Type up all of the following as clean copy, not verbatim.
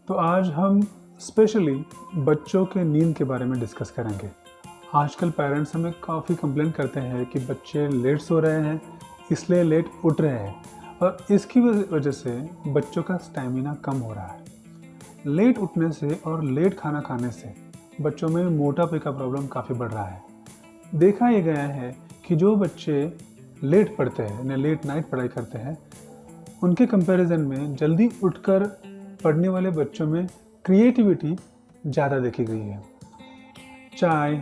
तो आज हम स्पेशली बच्चों के नींद के बारे में डिस्कस करेंगे। आजकल पेरेंट्स हमें काफ़ी कंप्लेंट करते हैं कि बच्चे लेट सो रहे हैं, इसलिए लेट उठ रहे हैं और इसकी वजह से बच्चों का स्टैमिना कम हो रहा है। लेट उठने से और लेट खाना खाने से बच्चों में मोटापे का प्रॉब्लम काफ़ी बढ़ रहा है। देखा यह गया है कि जो बच्चे लेट पढ़ते हैं या लेट नाइट पढ़ाई करते हैं, उनके कंपैरिजन में जल्दी उठकर पढ़ने वाले बच्चों में क्रिएटिविटी ज़्यादा देखी गई है। चाय,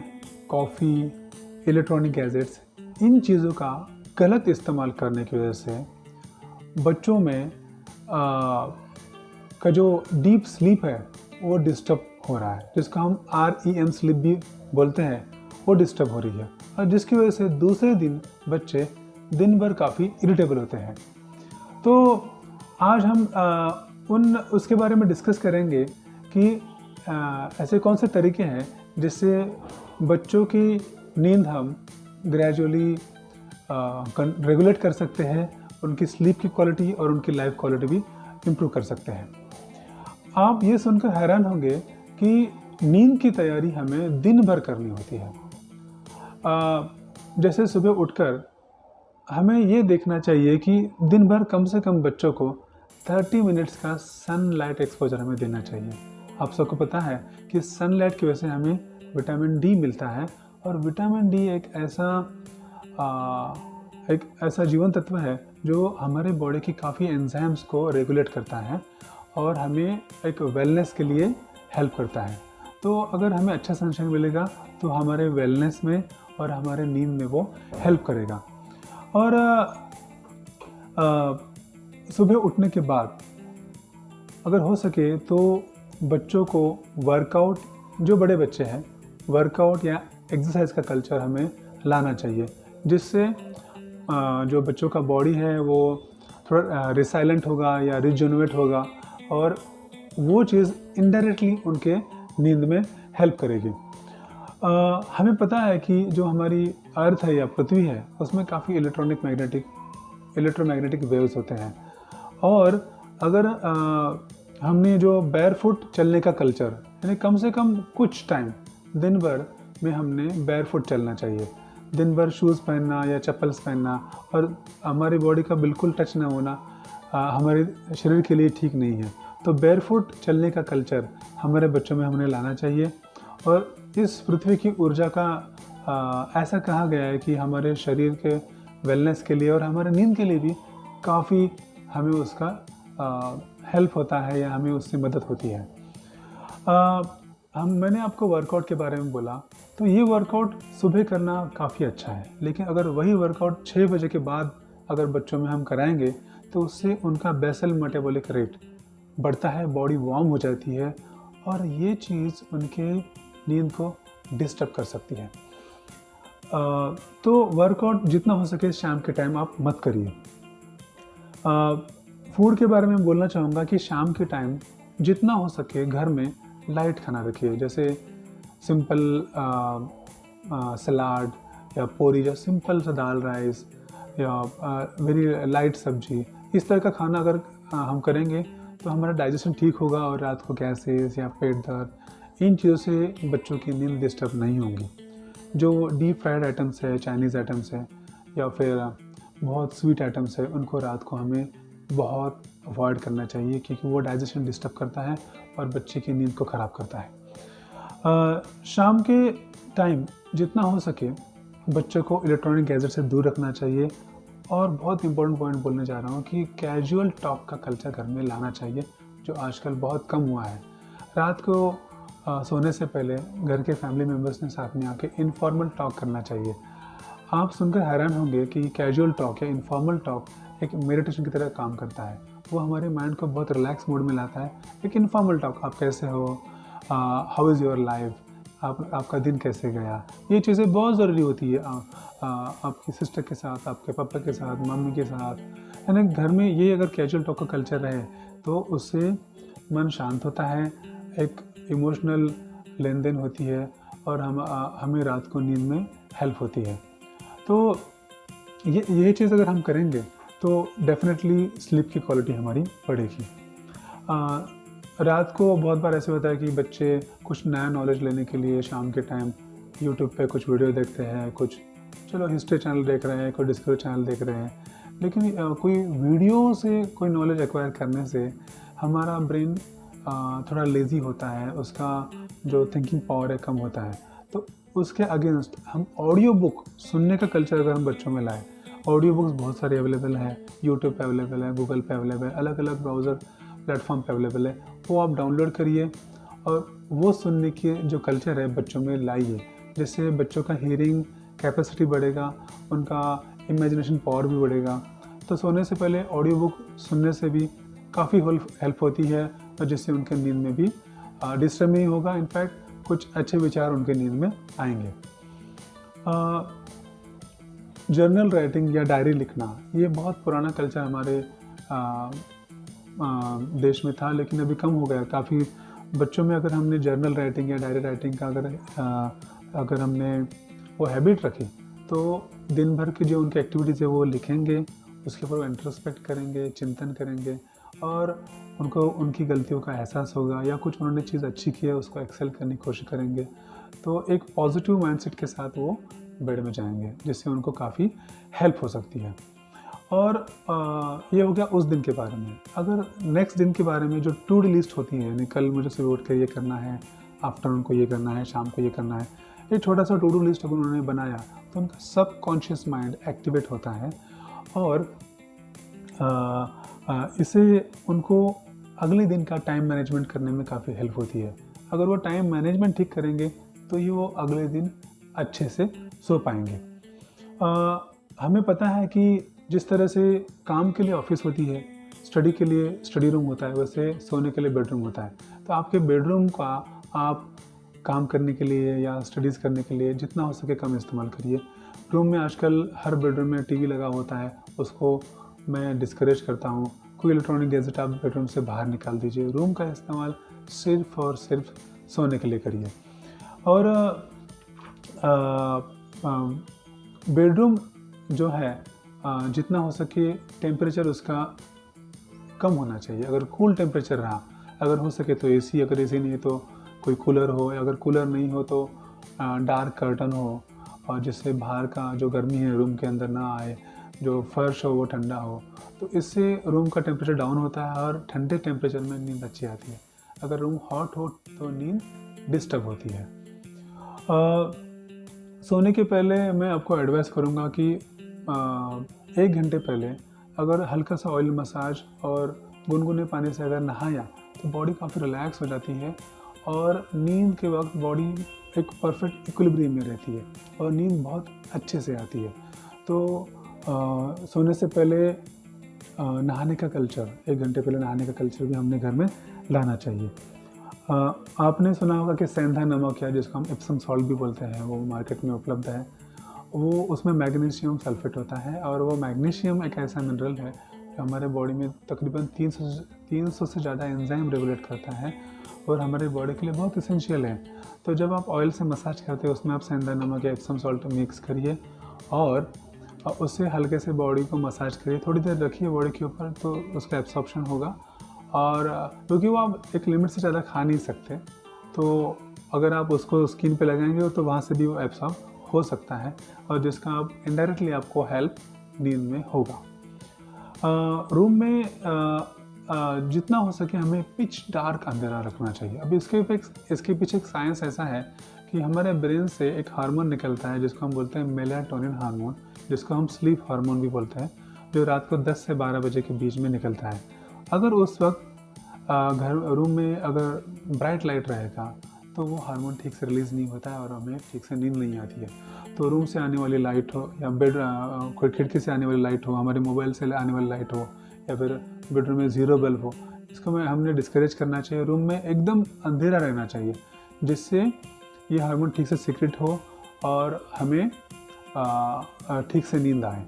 कॉफ़ी, इलेक्ट्रॉनिक गैजेट्स, इन चीज़ों का गलत इस्तेमाल करने की वजह से बच्चों में का जो डीप स्लीप है वो डिस्टर्ब हो रहा है, जिसका हम REM स्लीप भी बोलते हैं, वो डिस्टर्ब हो रही है और जिसकी वजह से दूसरे दिन बच्चे दिन भर काफ़ी इरिटेबल होते हैं। तो आज हम उसके बारे में डिस्कस करेंगे कि ऐसे कौन से तरीके हैं जिससे बच्चों की नींद हम ग्रेजुअली रेगुलेट कर सकते हैं, उनकी स्लीप की क्वालिटी और उनकी लाइफ क्वालिटी भी इम्प्रूव कर सकते हैं। आप ये सुनकर हैरान होंगे कि नींद की तैयारी हमें दिन भर करनी होती है। जैसे सुबह उठकर हमें ये देखना चाहिए कि दिन भर कम से कम बच्चों को 30 मिनट्स का सनलाइट एक्सपोजर हमें देना चाहिए। आप सबको पता है कि सनलाइट की वजह से हमें विटामिन डी मिलता है और विटामिन डी एक ऐसा जीवन तत्व है जो हमारे बॉडी की काफ़ी एंजाइम्स को रेगुलेट करता है और हमें एक वेलनेस के लिए हेल्प करता है। तो अगर हमें अच्छा सनशाइन मिलेगा तो हमारे वेलनेस में और हमारे नींद में वो हेल्प करेगा। और सुबह उठने के बाद अगर हो सके तो बच्चों को वर्कआउट, जो बड़े बच्चे हैं, वर्कआउट या एक्सरसाइज का कल्चर हमें लाना चाहिए, जिससे जो बच्चों का बॉडी है वो थोड़ा रिसाइलेंट होगा या रिजुनवेट होगा और वो चीज़ इनडायरेक्टली उनके नींद में हेल्प करेगी। हमें पता है कि जो हमारी अर्थ है या पृथ्वी है उसमें काफ़ी इलेक्ट्रोमैग्नेटिक वेव्स होते हैं और अगर हमने जो बैरफुट चलने का कल्चर, यानी कम से कम कुछ टाइम दिन भर में हमने बैरफुट चलना चाहिए, दिन भर शूज़ पहनना या चप्पल्स पहनना और हमारी बॉडी का बिल्कुल टच ना होना हमारे शरीर के लिए ठीक नहीं है। तो बैरफुट चलने का कल्चर हमारे बच्चों में हमने लाना चाहिए और इस पृथ्वी की ऊर्जा का ऐसा कहा गया है कि हमारे शरीर के वेलनेस के लिए और हमारे नींद के लिए भी काफ़ी हमें उसका हेल्प होता है या हमें उससे मदद होती है। मैंने आपको वर्कआउट के बारे में बोला, तो ये वर्कआउट सुबह करना काफ़ी अच्छा है, लेकिन अगर वही वर्कआउट 6 बजे के बाद अगर बच्चों में हम कराएंगे तो उससे उनका बेसल मेटाबॉलिक रेट बढ़ता है, बॉडी वार्म हो जाती है और ये चीज़ उनके नींद को डिस्टर्ब कर सकती है। तो वर्कआउट जितना हो सके शाम के टाइम आप मत करिए। फूड के बारे में बोलना चाहूँगा कि शाम के टाइम जितना हो सके घर में लाइट खाना रखिए, जैसे सिंपल सलाद या पूरी या सिंपल सा दाल राइस या वेरी लाइट सब्जी, इस तरह का खाना अगर हम करेंगे तो हमारा डाइजेशन ठीक होगा और रात को गैसेस या पेट दर्द, इन चीज़ों से बच्चों की नींद डिस्टर्ब नहीं होंगी। जो डीप फ्राइड आइटम्स है, चाइनीज़ आइटम्स है या फिर बहुत स्वीट आइटम्स है, उनको रात को हमें बहुत अवॉइड करना चाहिए क्योंकि वो डाइजेशन डिस्टर्ब करता है और बच्चे की नींद को ख़राब करता है। शाम के टाइम जितना हो सके बच्चों को इलेक्ट्रॉनिक गैजेट से दूर रखना चाहिए और बहुत इंपॉर्टेंट पॉइंट बोलने जा रहा हूँ कि कैजुअल टॉक का कल्चर घर में लाना चाहिए, जो आजकल बहुत कम हुआ है। रात को सोने से पहले घर के फैमिली मेम्बर्स ने साथ में आके इनफॉर्मल टॉक करना चाहिए। आप सुनकर हैरान होंगे कि कैजुअल टॉक या इनफॉर्मल टॉक एक मेडिटेशन की तरह काम करता है। वो हमारे माइंड को बहुत रिलैक्स मोड में लाता है। एक इनफॉर्मल टॉक, आप कैसे हो, हाउ इज़ योर लाइफ, आपका दिन कैसे गया, ये चीज़ें बहुत ज़रूरी होती है। आपकी सिस्टर के साथ, आपके पापा के साथ, मम्मी के साथ, यानी घर में ये अगर कैजुअल टॉक का कल्चर रहे तो उससे मन शांत होता है, एक इमोशनल लेन देन होती है और हमें रात को नींद में हेल्प होती है। तो ये चीज़ अगर हम करेंगे तो डेफिनेटली स्लीप की क्वालिटी हमारी बढ़ेगी। रात को बहुत बार ऐसे होता है कि बच्चे कुछ नया नॉलेज लेने के लिए शाम के टाइम यूट्यूब पे कुछ वीडियो देखते हैं, कुछ चलो हिस्ट्री चैनल देख रहे हैं, कोई डिस्कवरी चैनल देख रहे हैं, लेकिन कोई वीडियो से कोई नॉलेज एक्वायर करने से हमारा ब्रेन थोड़ा लेज़ी होता है, उसका जो थिंकिंग पावर है कम होता है। तो उसके अगेंस्ट हम ऑडियो बुक सुनने का कल्चर अगर हम बच्चों में लाएँ, ऑडियो बुक्स बहुत सारी अवेलेबल है, यूट्यूब पे अवेलेबल है, गूगल पे अवेलेबल है, अलग अलग ब्राउज़र प्लेटफॉर्म पे अवेलेबल है, वो आप डाउनलोड करिए और वो सुनने की जो कल्चर है बच्चों में लाइए, जिससे बच्चों का हियरिंग कैपेसिटी बढ़ेगा, उनका इमेजिनेशन पावर भी बढ़ेगा। तो सोने से पहले ऑडियो बुक सुनने से भी काफ़ी हेल्प होती है और जिससे उनके नींद में भी डिस्टर्ब नहीं होगा, इनफैक्ट कुछ अच्छे विचार उनके नींद में आएंगे। जर्नल राइटिंग या डायरी लिखना ये बहुत पुराना कल्चर हमारे देश में था, लेकिन अभी कम हो गया। काफ़ी बच्चों में अगर हमने जर्नल राइटिंग या डायरी राइटिंग का अगर हमने वो हैबिट रखी तो दिन भर की जो उनकी एक्टिविटीज़ है वो लिखेंगे, उसके ऊपर वो इंट्रोस्पेक्ट करेंगे, चिंतन करेंगे और उनको उनकी गलतियों का एहसास होगा या कुछ उन्होंने चीज़ अच्छी की है उसको एक्सेल करने की कोशिश करेंगे। तो एक पॉजिटिव माइंडसेट के साथ वो बेड में जाएंगे, जिससे उनको काफ़ी हेल्प हो सकती है। और ये हो गया उस दिन के बारे में। अगर नेक्स्ट दिन के बारे में जो टू डू लिस्ट होती है, यानी कल मुझे सुबह उठ कर ये करना है, आफ्टरनून को ये करना है, शाम को ये करना है, ये छोटा सा टू डू लिस्ट अगर उन्होंने बनाया तो उनका सबकॉन्शियस माइंड एक्टिवेट होता है और इससे उनको अगले दिन का टाइम मैनेजमेंट करने में काफ़ी हेल्प होती है। अगर वो टाइम मैनेजमेंट ठीक करेंगे तो ये वो अगले दिन अच्छे से सो पाएंगे। हमें पता है कि जिस तरह से काम के लिए ऑफिस होती है, स्टडी के लिए स्टडी रूम होता है, वैसे सोने के लिए बेडरूम होता है। तो आपके बेडरूम का आप काम करने के लिए या स्टडीज़ करने के लिए जितना हो सके कम इस्तेमाल करिए। रूम में आजकल हर बेडरूम में टीवी लगा होता है, उसको मैं डिस्करेज करता हूँ। कोई इलेक्ट्रॉनिक गैजेट आप बेडरूम से बाहर निकाल दीजिए। रूम का इस्तेमाल सिर्फ और सिर्फ सोने के लिए करिए। और बेडरूम जो है जितना हो सके टेम्परेचर उसका कम होना चाहिए। अगर कूल टेम्परेचर रहा, अगर हो सके तो एसी, अगर एसी नहीं है तो कोई कूलर हो, अगर कूलर नहीं हो तो डार्क कर्टन हो और जिससे बाहर का जो गर्मी है रूम के अंदर ना आए, जो फर्श हो वो ठंडा हो। तो इससे रूम का टेम्परेचर डाउन होता है और ठंडे टेम्परेचर में नींद अच्छी आती है। अगर रूम हॉट हो तो नींद डिस्टर्ब होती है। सोने के पहले मैं आपको एडवाइस करूँगा कि 1 घंटे पहले अगर हल्का सा ऑयल मसाज और गुनगुने पानी से अगर नहाया तो बॉडी काफ़ी रिलैक्स हो जाती है और नींद के वक्त बॉडी एक परफेक्ट इक्विलिब्रियम में रहती है और नींद बहुत अच्छे से आती है। तो सोने से पहले नहाने का कल्चर, 1 घंटे पहले नहाने का कल्चर भी हमने घर में लाना चाहिए। आपने सुना होगा कि सेंधा नमक या जिसको हम एप्सम सॉल्ट भी बोलते हैं, वो मार्केट में उपलब्ध है। वो उसमें मैग्नीशियम सल्फेट होता है और वो मैग्नीशियम एक ऐसा मिनरल है जो हमारे बॉडी में तकरीबन 300 से ज़्यादा एंजाइम रेगुलेट करता है और हमारे बॉडी के लिए बहुत इसेंशियल है। तो जब आप ऑयल से मसाज करते हो उसमें आप सेंधा नमक या एप्सम सॉल्ट मिक्स करिए और उससे हल्के से बॉडी को मसाज करिए, थोड़ी देर रखिए बॉडी के ऊपर, तो उसका एब्सॉर्प्शन होगा। और क्योंकि वो आप एक लिमिट से ज़्यादा खा नहीं सकते, तो अगर आप उसको स्किन पे लगाएंगे तो वहाँ से भी वो एब्सॉर्ब हो सकता है और जिसका आप इनडायरेक्टली आपको हेल्प नींद में होगा। रूम में जितना हो सके हमें पिच डार्क अंधेरा रखना चाहिए। अब इसके पीछे एक साइंस ऐसा है कि हमारे ब्रेन से एक हार्मोन निकलता है जिसको हम बोलते हैं मेलाटोनिन हार्मोन, जिसको हम स्लीप हार्मोन भी बोलते हैं, जो रात को 10 से 12 बजे के बीच में निकलता है। अगर उस वक्त रूम में अगर ब्राइट लाइट रहेगा तो वो हार्मोन ठीक से रिलीज़ नहीं होता है और हमें ठीक से नींद नहीं आती है। तो रूम से आने वाली लाइट हो या कोई खिड़की से आने वाली लाइट हो, हमारे मोबाइल से आने वाली लाइट हो या फिर बेडरूम में ज़ीरो बल्ब हो, इसको हमने डिस्करेज करना चाहिए। रूम में एकदम अंधेरा रहना चाहिए जिससे ये हार्मोन ठीक से सीक्रेट हो और हमें ठीक से नींद आए।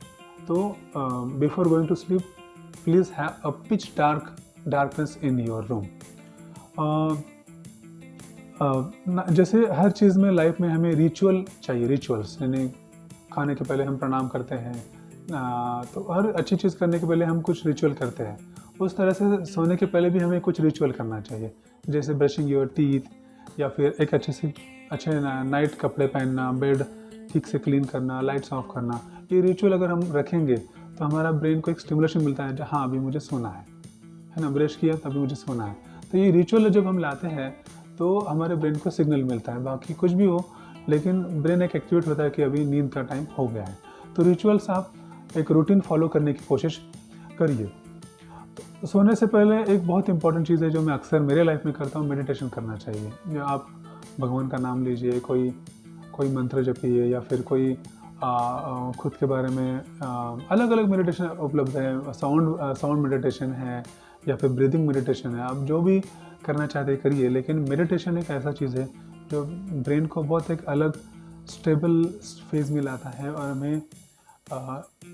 तो before going to sleep please have a pitch darkness in your room. जैसे हर चीज़ में लाइफ में हमें रिचुअल चाहिए, रिचुअल्स, यानी खाने के पहले हम प्रणाम करते हैं, तो हर अच्छी चीज़ करने के पहले हम कुछ रिचुअल करते हैं। उस तरह से सोने के पहले भी हमें कुछ रिचुअल करना चाहिए, जैसे ब्रशिंग योर टीथ, या फिर एक अच्छे नाइट कपड़े पहनना, बेड ठीक से क्लीन करना, लाइट्स ऑफ करना। ये रिचुअल अगर हम रखेंगे तो हमारा ब्रेन को एक स्टिमुलेशन मिलता है, हाँ अभी मुझे सोना है ना, ब्रश किया तो अभी मुझे सोना है। तो ये रिचुअल जब हम लाते हैं तो हमारे ब्रेन को सिग्नल मिलता है, बाकी कुछ भी हो लेकिन ब्रेन एक एक्टिवेट होता है कि अभी नींद का टाइम हो गया है। तो रिचुअल्स आप एक रूटीन फॉलो करने की कोशिश करिए। तो सोने से पहले एक बहुत इंपॉर्टेंट चीज़ है जो मैं अक्सर मेरे लाइफ में करता हूँ, मेडिटेशन करना चाहिए। या आप भगवान का नाम लीजिए, कोई मंत्र जपिए, या फिर कोई खुद के बारे में अलग अलग मेडिटेशन उपलब्ध है, साउंड मेडिटेशन है या फिर ब्रीदिंग मेडिटेशन है। आप जो भी करना चाहते हैं करिए, लेकिन मेडिटेशन एक ऐसा चीज़ है जो ब्रेन को बहुत एक अलग स्टेबल फेज में लाता है और हमें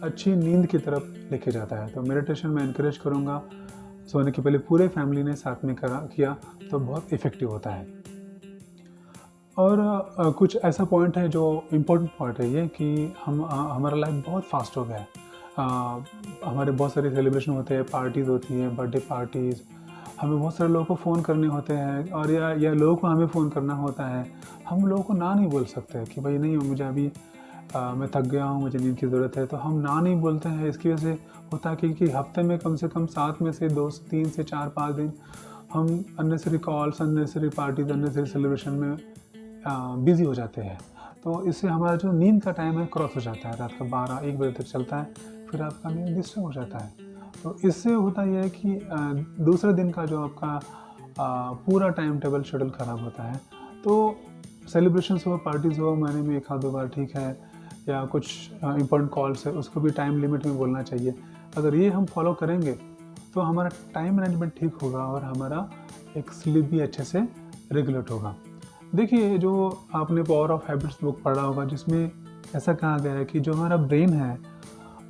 अच्छी नींद की तरफ लेके जाता है। तो मेडिटेशन मैं इनकरेज करूँगा, सोने के पहले पूरे फैमिली ने साथ में किया तो बहुत इफ़ेक्टिव होता है। और कुछ ऐसा पॉइंट है जो इम्पोर्टेंट पॉइंट है ये कि हमारा लाइफ बहुत फास्ट हो गया है। हमारे बहुत सारे सेलिब्रेशन होते हैं, पार्टीज़ होती हैं, बर्थडे पार्टीज़, हमें बहुत सारे लोगों को फ़ोन करने होते हैं, और या लोगों को हमें फ़ोन करना होता है। हम लोगों को ना नहीं बोल सकते कि भाई नहीं मुझे अभी मैं थक गया हूँ, मुझे नींद की ज़रूरत है, तो हम ना नहीं बोलते हैं। इसकी वजह से होता है कि हफ्ते में कम से कम 7 में से 3 से 4-5 दिन हम unnecessary calls, unnecessary parties, unnecessary celebration में बिज़ी हो जाते हैं। तो इससे हमारा जो नींद का टाइम है क्रॉस हो जाता है, रात का 12-1 बजे तक चलता है, फिर आपका नींद डिस्टर्ब हो जाता है। तो इससे होता यह है कि दूसरे दिन का जो आपका पूरा टाइम टेबल शेड्यूल ख़राब होता है। तो सेलिब्रेशंस हो, पार्टीज़ हो, महीने में 1-2 बार ठीक है, या कुछ इम्पोर्टेंट कॉल्स है उसको भी टाइम लिमिट में बोलना चाहिए। अगर ये हम फॉलो करेंगे तो हमारा टाइम मैनेजमेंट ठीक होगा और हमारा एक स्लीप भी अच्छे से रेगुलेट होगा। देखिए, जो आपने पावर ऑफ हैबिट्स बुक पढ़ा होगा, जिसमें ऐसा कहा गया है कि जो हमारा ब्रेन है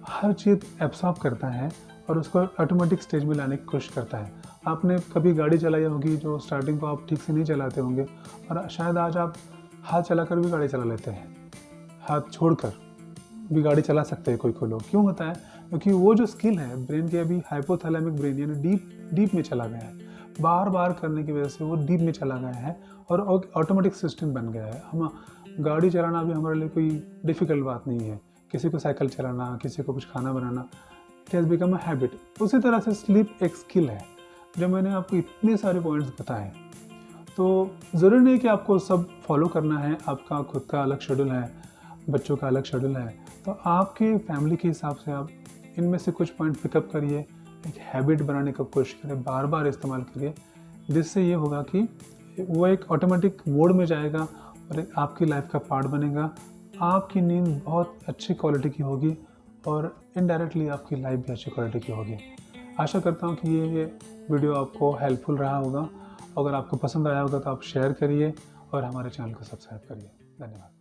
हर चीज़ एब्सॉर्ब करता है और उसको ऑटोमेटिक स्टेज में लाने की कोशिश करता है। आपने कभी गाड़ी चलाई होगी जो स्टार्टिंग को आप ठीक से नहीं चलाते होंगे, और शायद आज आप हाथ चलाकर भी गाड़ी चला लेते हैं, हाथ छोड़कर भी गाड़ी चला सकते हैं कोई लोग। क्यों होता है? क्योंकि वो जो स्किल है ब्रेन के अभी हाइपोथैलेमिक ब्रेन यानी डीप में चला गया है। बार बार करने की वजह से वो डीप में चला गया है और ऑटोमेटिक सिस्टम बन गया है। हम गाड़ी चलाना भी हमारे लिए कोई डिफ़िकल्ट बात नहीं है। किसी को साइकिल चलाना, किसी को कुछ खाना बनाना, it has become a habit. उसी तरह से स्लीप एक स्किल है। जब मैंने आपको इतने सारे पॉइंट्स बताए, तो ज़रूरी नहीं कि आपको सब फॉलो करना है। आपका खुद का अलग शेड्यूल है, बच्चों का अलग शेड्यूल है, तो आपके फैमिली के हिसाब से आप इनमें से कुछ पॉइंट पिकअप करिए, एक हैबिट बनाने की कोशिश करें, बार बार इस्तेमाल करिए, जिससे ये होगा कि वो एक ऑटोमेटिक मोड में जाएगा और एक आपकी लाइफ का पार्ट बनेगा। आपकी नींद बहुत अच्छी क्वालिटी की होगी और इनडायरेक्टली आपकी लाइफ भी अच्छी क्वालिटी की होगी। आशा करता हूँ कि ये वीडियो आपको हेल्पफुल रहा होगा। अगर आपको पसंद आया होगा तो आप शेयर करिए और हमारे चैनल को सब्सक्राइब करिए। धन्यवाद।